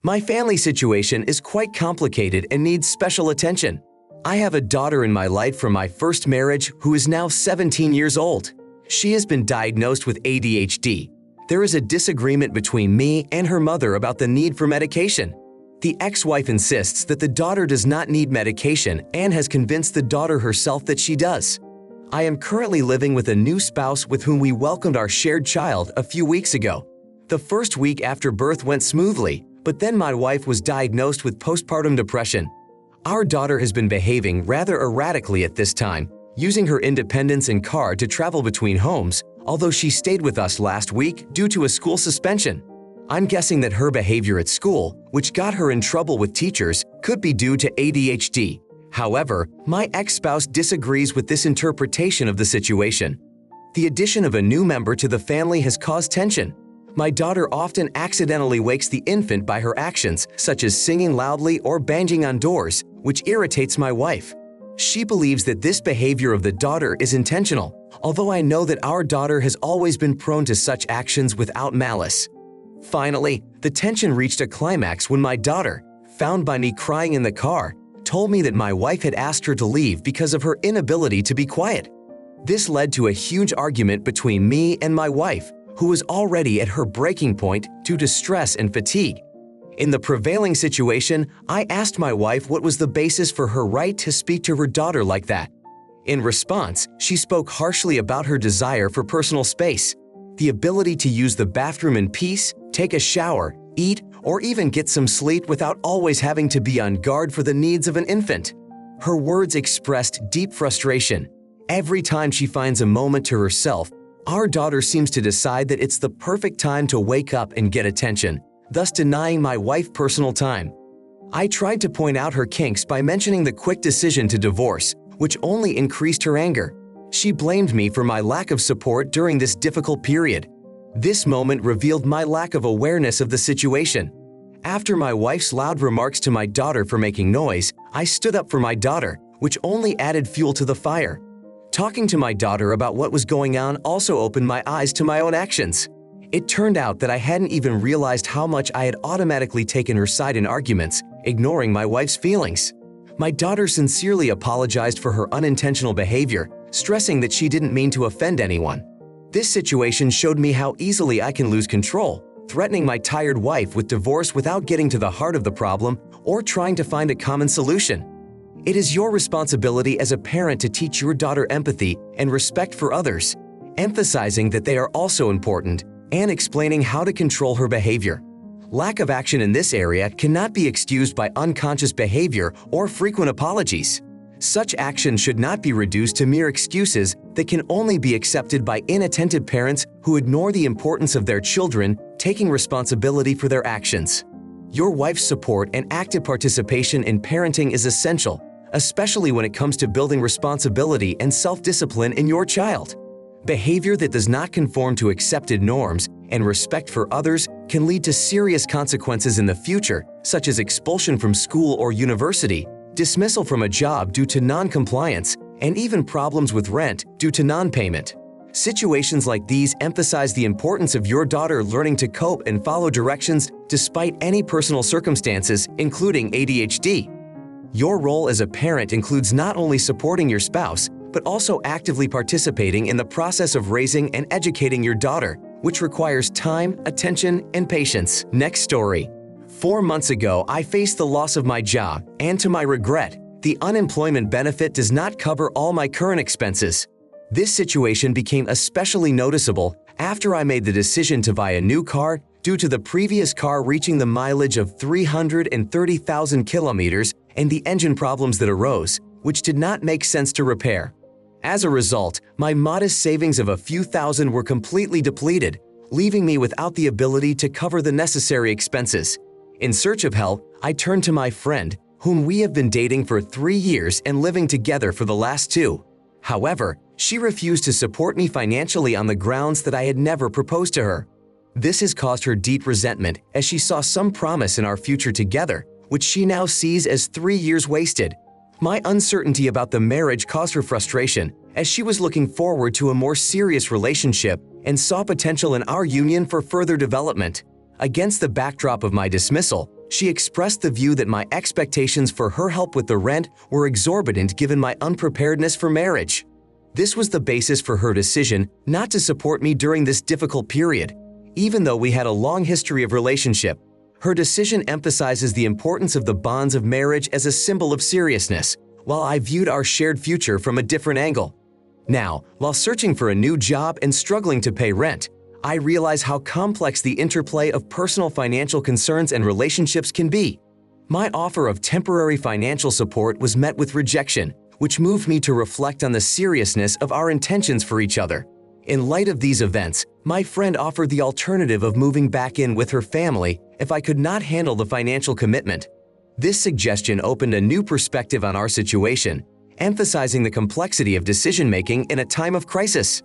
My family situation is quite complicated and needs special attention. I have a daughter in my life from my first marriage who is now 17 years old. She has been diagnosed with ADHD. There is a disagreement between me and her mother about the need for medication. The ex-wife insists that the daughter does not need medication and has convinced the daughter herself that she does. I am currently living with a new spouse with whom we welcomed our shared child a few weeks ago. The first week after birth went smoothly, but then my wife was diagnosed with postpartum depression. Our daughter has been behaving rather erratically at this time, using her independence and car to travel between homes, although she stayed with us last week due to a school suspension. I'm guessing that her behavior at school, which got her in trouble with teachers, could be due to ADHD. However, my ex-spouse disagrees with this interpretation of the situation. The addition of a new member to the family has caused tension. My daughter often accidentally wakes the infant by her actions, such as singing loudly or banging on doors, which irritates my wife. She believes that this behavior of the daughter is intentional, although I know that our daughter has always been prone to such actions without malice. Finally, the tension reached a climax when my daughter, found by me crying in the car, told me that my wife had asked her to leave because of her inability to be quiet. This led to a huge argument between me and my wife, who was already at her breaking point due to stress and fatigue. In the prevailing situation, I asked my wife what was the basis for her right to speak to her daughter like that. In response, she spoke harshly about her desire for personal space, the ability to use the bathroom in peace, take a shower, eat, or even get some sleep without always having to be on guard for the needs of an infant. Her words expressed deep frustration. Every time she finds a moment to herself, our daughter seems to decide that it's the perfect time to wake up and get attention, thus denying my wife personal time. I tried to point out her kinks by mentioning the quick decision to divorce, which only increased her anger. She blamed me for my lack of support during this difficult period. This moment revealed my lack of awareness of the situation. After my wife's loud remarks to my daughter for making noise, I stood up for my daughter, which only added fuel to the fire. Talking to my daughter about what was going on also opened my eyes to my own actions. It turned out that I hadn't even realized how much I had automatically taken her side in arguments, ignoring my wife's feelings. My daughter sincerely apologized for her unintentional behavior, stressing that she didn't mean to offend anyone. This situation showed me how easily I can lose control, threatening my tired wife with divorce without getting to the heart of the problem or trying to find a common solution. It is your responsibility as a parent to teach your daughter empathy and respect for others, emphasizing that they are also important and explaining how to control her behavior. Lack of action in this area cannot be excused by unconscious behavior or frequent apologies. Such action should not be reduced to mere excuses that can only be accepted by inattentive parents who ignore the importance of their children taking responsibility for their actions. Your wife's support and active participation in parenting is essential, especially when it comes to building responsibility and self-discipline in your child. Behavior that does not conform to accepted norms and respect for others can lead to serious consequences in the future, such as expulsion from school or university, dismissal from a job due to non-compliance, and even problems with rent due to non-payment. Situations like these emphasize the importance of your daughter learning to cope and follow directions despite any personal circumstances, including ADHD. Your role as a parent includes not only supporting your spouse, but also actively participating in the process of raising and educating your daughter, which requires time, attention, and patience. Next story. 4 months ago, I faced the loss of my job, and to my regret, the unemployment benefit does not cover all my current expenses. This situation became especially noticeable after I made the decision to buy a new car due to the previous car reaching the mileage of 330,000 kilometers and the engine problems that arose, which did not make sense to repair. As a result, my modest savings of a few thousand were completely depleted, leaving me without the ability to cover the necessary expenses. In search of help, I turned to my friend, whom we have been dating for 3 years and living together for the last 2. However, she refused to support me financially on the grounds that I had never proposed to her. This has caused her deep resentment as she saw some promise in our future together, which she now sees as 3 years wasted. My uncertainty about the marriage caused her frustration as she was looking forward to a more serious relationship and saw potential in our union for further development. Against the backdrop of my dismissal, She expressed the view that my expectations for her help with the rent were exorbitant given my unpreparedness for marriage. This was the basis for her decision not to support me during this difficult period. Even though we had a long history of relationship, her decision emphasizes the importance of the bonds of marriage as a symbol of seriousness, while I viewed our shared future from a different angle. Now, while searching for a new job and struggling to pay rent, I realize how complex the interplay of personal financial concerns and relationships can be. My offer of temporary financial support was met with rejection, which moved me to reflect on the seriousness of our intentions for each other. In light of these events, my friend offered the alternative of moving back in with her family if I could not handle the financial commitment. This suggestion opened a new perspective on our situation, emphasizing the complexity of decision-making in a time of crisis.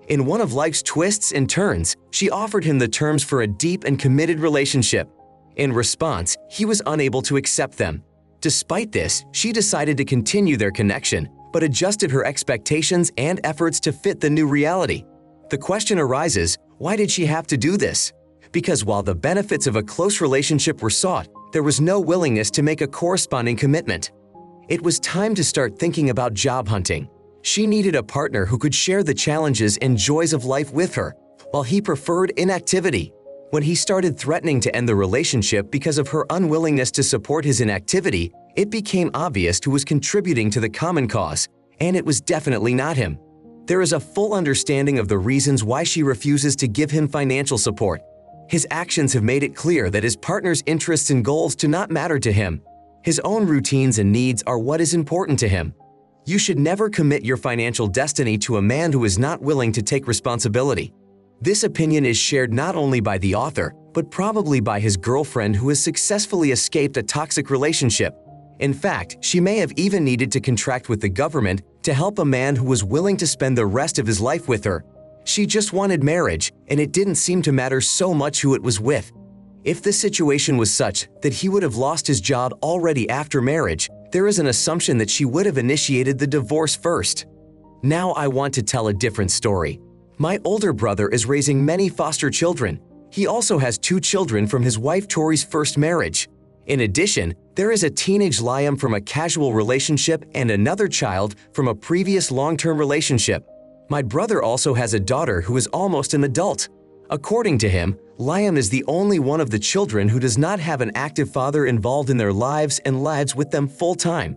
In one of life's twists and turns, she offered him the terms for a deep and committed relationship. In response, he was unable to accept them. Despite this, she decided to continue their connection, but adjusted her expectations and efforts to fit the new reality. The question arises, why did she have to do this? Because while the benefits of a close relationship were sought, there was no willingness to make a corresponding commitment. It was time to start thinking about job hunting. She needed a partner who could share the challenges and joys of life with her, while he preferred inactivity. When he started threatening to end the relationship because of her unwillingness to support his inactivity, it became obvious who was contributing to the common cause, and it was definitely not him. There is a full understanding of the reasons why she refuses to give him financial support. His actions have made it clear that his partner's interests and goals do not matter to him. His own routines and needs are what is important to him. You should never commit your financial destiny to a man who is not willing to take responsibility. This opinion is shared not only by the author, but probably by his girlfriend who has successfully escaped a toxic relationship. In fact, she may have even needed to contract with the government to help a man who was willing to spend the rest of his life with her. She just wanted marriage, and it didn't seem to matter so much who it was with. If the situation was such that he would have lost his job already after marriage, there is an assumption that she would have initiated the divorce first. Now I want to tell a different story. My older brother is raising many foster children. He also has 2 children from his wife Tori's first marriage. In addition, there is a teenage Liam from a casual relationship and another child from a previous long-term relationship. My brother also has a daughter who is almost an adult. According to him, Liam is the only one of the children who does not have an active father involved in their lives and lives with them full-time.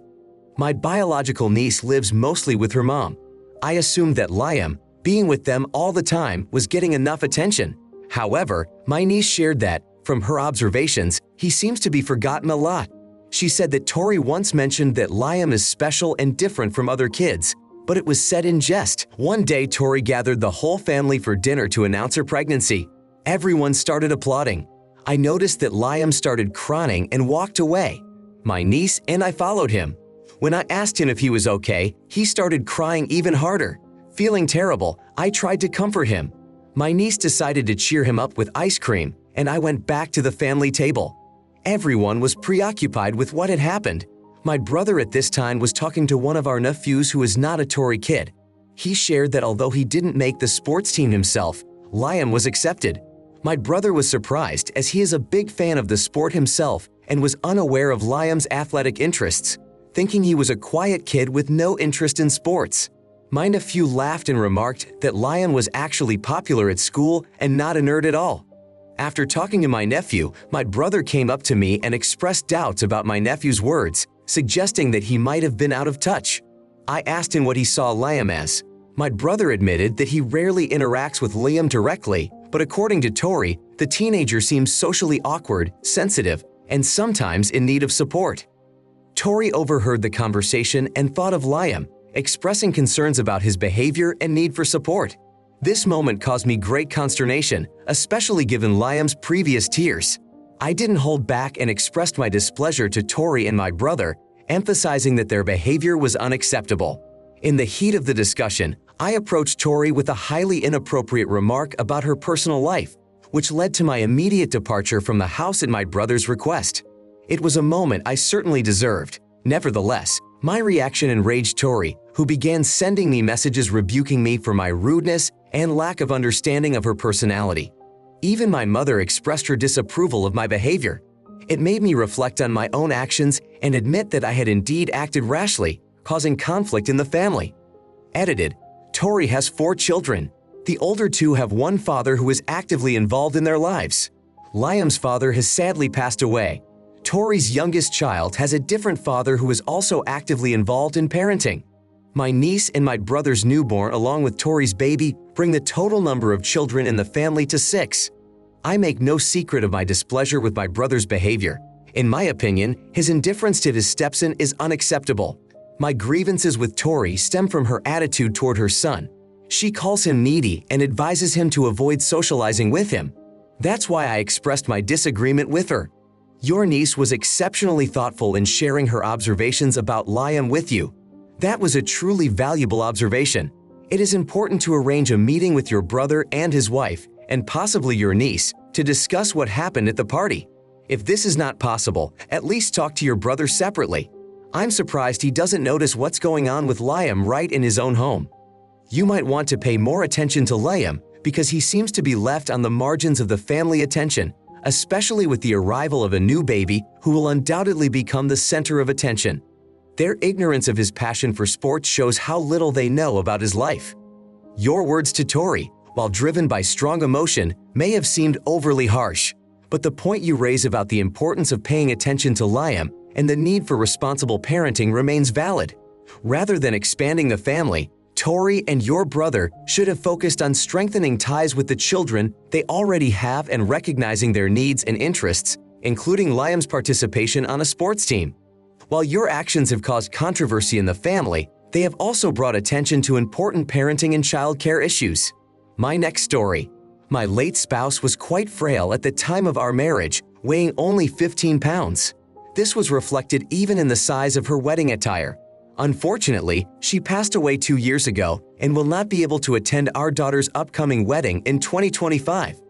My biological niece lives mostly with her mom. I assumed that Liam, being with them all the time, was getting enough attention. However, my niece shared that, from her observations, he seems to be forgotten a lot. She said that Tori once mentioned that Liam is special and different from other kids, but it was said in jest. One day, Tori gathered the whole family for dinner to announce her pregnancy. Everyone started applauding. I noticed that Liam started crying and walked away. My niece and I followed him. When I asked him if he was okay, he started crying even harder. Feeling terrible, I tried to comfort him. My niece decided to cheer him up with ice cream, and I went back to the family table. Everyone was preoccupied with what had happened. My brother at this time was talking to one of our nephews who is not a Tori kid. He shared that although he didn't make the sports team himself, Liam was accepted. My brother was surprised as he is a big fan of the sport himself and was unaware of Liam's athletic interests, thinking he was a quiet kid with no interest in sports. My nephew laughed and remarked that Liam was actually popular at school and not a nerd at all. After talking to my nephew, my brother came up to me and expressed doubts about my nephew's words, suggesting that he might have been out of touch. I asked him what he saw Liam as. My brother admitted that he rarely interacts with Liam directly, but according to Tori, the teenager seems socially awkward, sensitive, and sometimes in need of support. Tori overheard the conversation and thought of Liam, expressing concerns about his behavior and need for support. This moment caused me great consternation, especially given Liam's previous tears. I didn't hold back and expressed my displeasure to Tori and my brother, emphasizing that their behavior was unacceptable. In the heat of the discussion, I approached Tori with a highly inappropriate remark about her personal life, which led to my immediate departure from the house at my brother's request. It was a moment I certainly deserved. Nevertheless, my reaction enraged Tori, who began sending me messages rebuking me for my rudeness and lack of understanding of her personality. Even my mother expressed her disapproval of my behavior. It made me reflect on my own actions and admit that I had indeed acted rashly, causing conflict in the family. Edited. Tori has 4 children. The older 2 have one father who is actively involved in their lives. Liam's father has sadly passed away. Tori's youngest child has a different father who is also actively involved in parenting. My niece and my brother's newborn, along with Tori's baby, bring the total number of children in the family to 6. I make no secret of my displeasure with my brother's behavior. In my opinion, his indifference to his stepson is unacceptable. My grievances with Tori stem from her attitude toward her son. She calls him needy and advises him to avoid socializing with him. That's why I expressed my disagreement with her. Your niece was exceptionally thoughtful in sharing her observations about Liam with you. That was a truly valuable observation. It is important to arrange a meeting with your brother and his wife, and possibly your niece, to discuss what happened at the party. If this is not possible, at least talk to your brother separately. I'm surprised he doesn't notice what's going on with Liam right in his own home. You might want to pay more attention to Liam because he seems to be left on the margins of the family attention, especially with the arrival of a new baby who will undoubtedly become the center of attention. Their ignorance of his passion for sports shows how little they know about his life. Your words to Tori, while driven by strong emotion, may have seemed overly harsh, but the point you raise about the importance of paying attention to Liam and the need for responsible parenting remains valid. Rather than expanding the family, Tori and your brother should have focused on strengthening ties with the children they already have and recognizing their needs and interests, including Liam's participation on a sports team. While your actions have caused controversy in the family, they have also brought attention to important parenting and childcare issues. My next story. My late spouse was quite frail at the time of our marriage, weighing only 15 pounds. This was reflected even in the size of her wedding attire. Unfortunately, she passed away 2 years ago and will not be able to attend our daughter's upcoming wedding in 2025.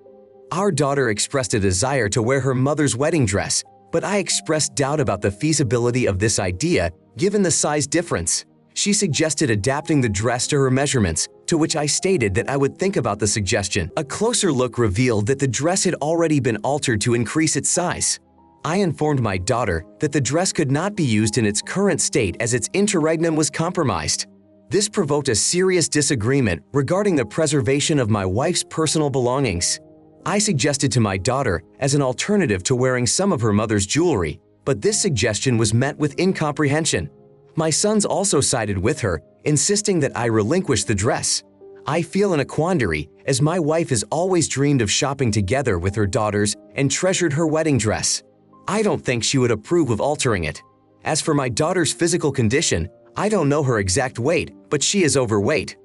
Our daughter expressed a desire to wear her mother's wedding dress, but I expressed doubt about the feasibility of this idea given the size difference. She suggested adapting the dress to her measurements, to which I stated that I would think about the suggestion. A closer look revealed that the dress had already been altered to increase its size. I informed my daughter that the dress could not be used in its current state as its interregnum was compromised. This provoked a serious disagreement regarding the preservation of my wife's personal belongings. I suggested to my daughter as an alternative to wearing some of her mother's jewelry, but this suggestion was met with incomprehension. My sons also sided with her, insisting that I relinquish the dress. I feel in a quandary as my wife has always dreamed of shopping together with her daughters and treasured her wedding dress. I don't think she would approve of altering it. As for my daughter's physical condition, I don't know her exact weight, but she is overweight.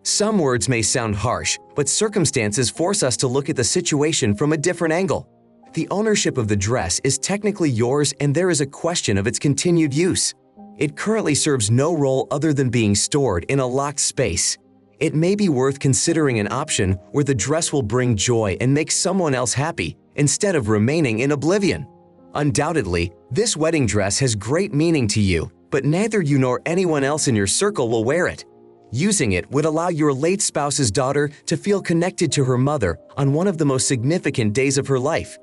Some words may sound harsh, but circumstances force us to look at the situation from a different angle. The ownership of the dress is technically yours and there is a question of its continued use. It currently serves no role other than being stored in a locked space. It may be worth considering an option where the dress will bring joy and make someone else happy instead of remaining in oblivion. Undoubtedly, this wedding dress has great meaning to you, but neither you nor anyone else in your circle will wear it. Using it would allow your late spouse's daughter to feel connected to her mother on one of the most significant days of her life.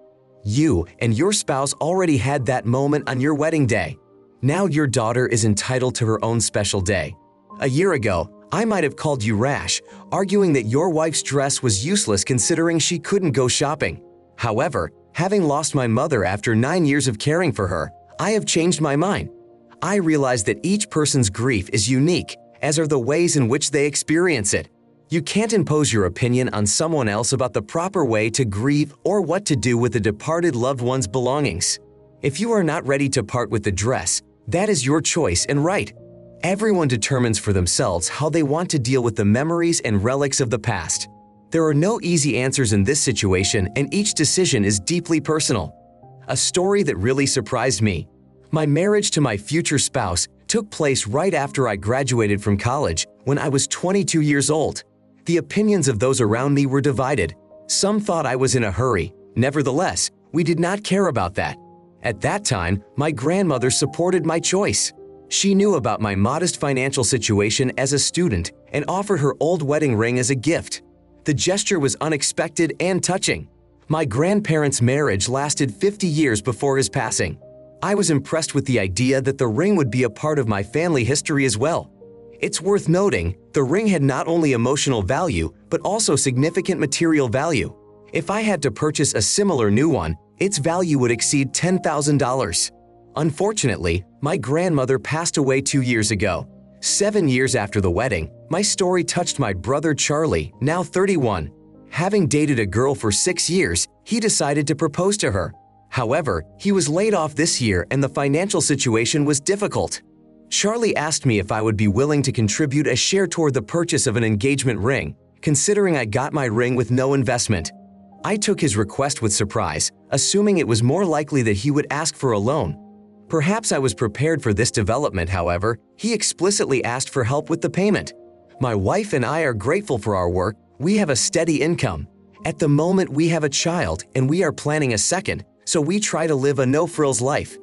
You and your spouse already had that moment on your wedding day. Now your daughter is entitled to her own special day. A year ago, I might have called you rash, arguing that your wife's dress was useless considering she couldn't go shopping. However, having lost my mother after 9 years of caring for her, I have changed my mind. I realize that each person's grief is unique, as are the ways in which they experience it. You can't impose your opinion on someone else about the proper way to grieve or what to do with a departed loved one's belongings. If you are not ready to part with the dress, that is your choice and right. Everyone determines for themselves how they want to deal with the memories and relics of the past. There are no easy answers in this situation, and each decision is deeply personal. A story that really surprised me. My marriage to my future spouse took place right after I graduated from college when I was 22 years old. The opinions of those around me were divided. Some thought I was in a hurry. Nevertheless, we did not care about that. At that time, my grandmother supported my choice. She knew about my modest financial situation as a student and offered her old wedding ring as a gift. The gesture was unexpected and touching. My grandparents' marriage lasted 50 years before his passing. I was impressed with the idea that the ring would be a part of my family history as well. It's worth noting, the ring had not only emotional value, but also significant material value. If I had to purchase a similar new one, its value would exceed $10,000. Unfortunately, my grandmother passed away 2 years ago. 7 years after the wedding, my story touched my brother Charlie, now 31. Having dated a girl for 6 years, he decided to propose to her. However, he was laid off this year and the financial situation was difficult. Charlie asked me if I would be willing to contribute a share toward the purchase of an engagement ring, considering I got my ring with no investment. I took his request with surprise, assuming it was more likely that he would ask for a loan. Perhaps I was prepared for this development, however, he explicitly asked for help with the payment. My wife and I are grateful for our work. We have a steady income. At the moment, we have a child and we are planning a second, so we try to live a no-frills life.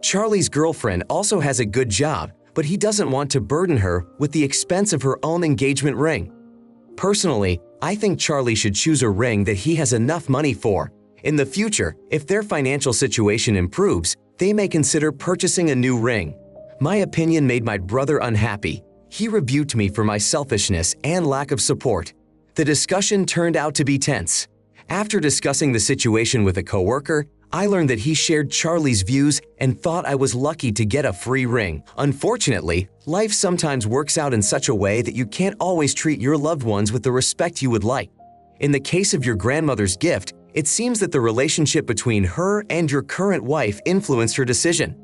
Charlie's girlfriend also has a good job, but he doesn't want to burden her with the expense of her own engagement ring. Personally, I think Charlie should choose a ring that he has enough money for. In the future, if their financial situation improves, they may consider purchasing a new ring. My opinion made my brother unhappy. He rebuked me for my selfishness and lack of support. The discussion turned out to be tense. After discussing the situation with a coworker, I learned that he shared Charlie's views and thought I was lucky to get a free ring. Unfortunately, life sometimes works out in such a way that you can't always treat your loved ones with the respect you would like. In the case of your grandmother's gift, it seems that the relationship between her and your current wife influenced her decision.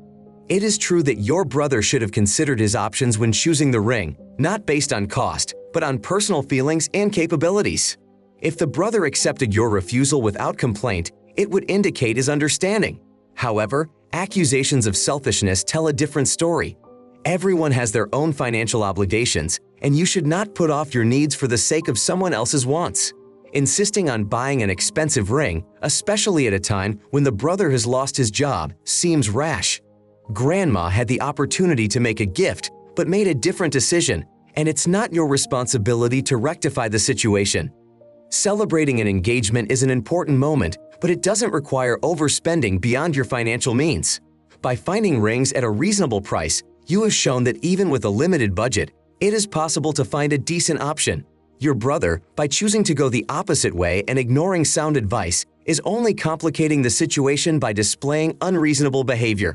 It is true that your brother should have considered his options when choosing the ring, not based on cost, but on personal feelings and capabilities. If the brother accepted your refusal without complaint, it would indicate his understanding. However, accusations of selfishness tell a different story. Everyone has their own financial obligations, and you should not put off your needs for the sake of someone else's wants. Insisting on buying an expensive ring, especially at a time when the brother has lost his job, seems rash. Grandma had the opportunity to make a gift, but made a different decision, and it's not your responsibility to rectify the situation. Celebrating an engagement is an important moment, but it doesn't require overspending beyond your financial means. By finding rings at a reasonable price, you have shown that even with a limited budget, it is possible to find a decent option. Your brother, by choosing to go the opposite way and ignoring sound advice, is only complicating the situation by displaying unreasonable behavior.